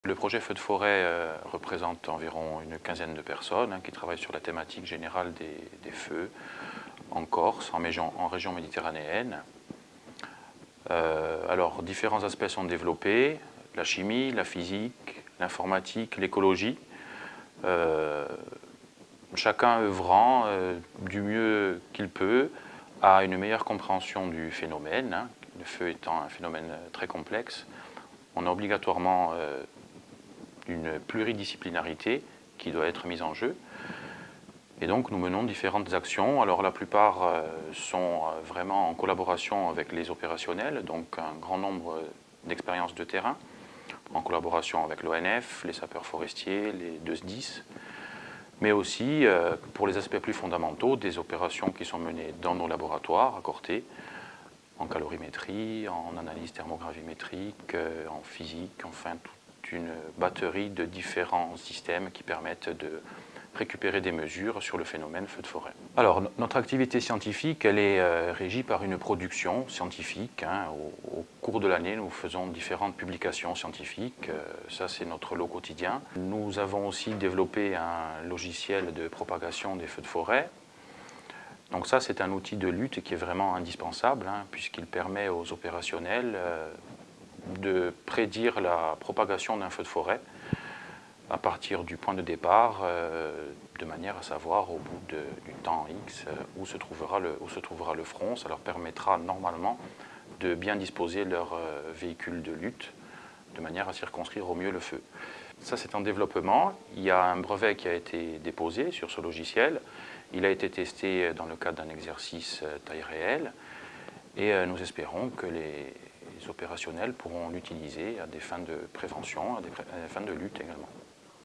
Le projet Feux de forêt représente environ une quinzaine de personnes qui travaillent sur la thématique générale des feux en Corse, en région méditerranéenne. Alors, différents aspects sont développés, la chimie, la physique, l'informatique, l'écologie. Chacun œuvrant du mieux qu'il peut à une meilleure compréhension du phénomène. Le feu étant un phénomène très complexe, on a obligatoirement une pluridisciplinarité qui doit être mise en jeu. Et donc nous menons différentes actions. Alors la plupart sont vraiment en collaboration avec les opérationnels, donc un grand nombre d'expériences de terrain, en collaboration avec l'ONF, les sapeurs forestiers, les 2 SDIS, mais aussi pour les aspects plus fondamentaux, des opérations qui sont menées dans nos laboratoires à Corté, en calorimétrie, en analyse thermogravimétrique, en physique, enfin toute une batterie de différents systèmes qui permettent de récupérer des mesures sur le phénomène feu de forêt. Alors, notre activité scientifique, elle est régie par une production scientifique. Au cours de l'année, nous faisons différentes publications scientifiques. Ça, c'est notre lot quotidien. Nous avons aussi développé un logiciel de propagation des feux de forêt. Donc ça, c'est un outil de lutte qui est vraiment indispensable, puisqu'il permet aux opérationnels de prédire la propagation d'un feu de forêt à partir du point de départ, de manière à savoir au bout du temps X où se trouvera le front. Ça leur permettra normalement de bien disposer leur véhicule de lutte de manière à circonscrire au mieux le feu. Ça, c'est en développement. Il y a un brevet qui a été déposé sur ce logiciel. Il a été testé dans le cadre d'un exercice taille réelle et nous espérons que les opérationnels pourront l'utiliser à des fins de prévention, à des fins de lutte également.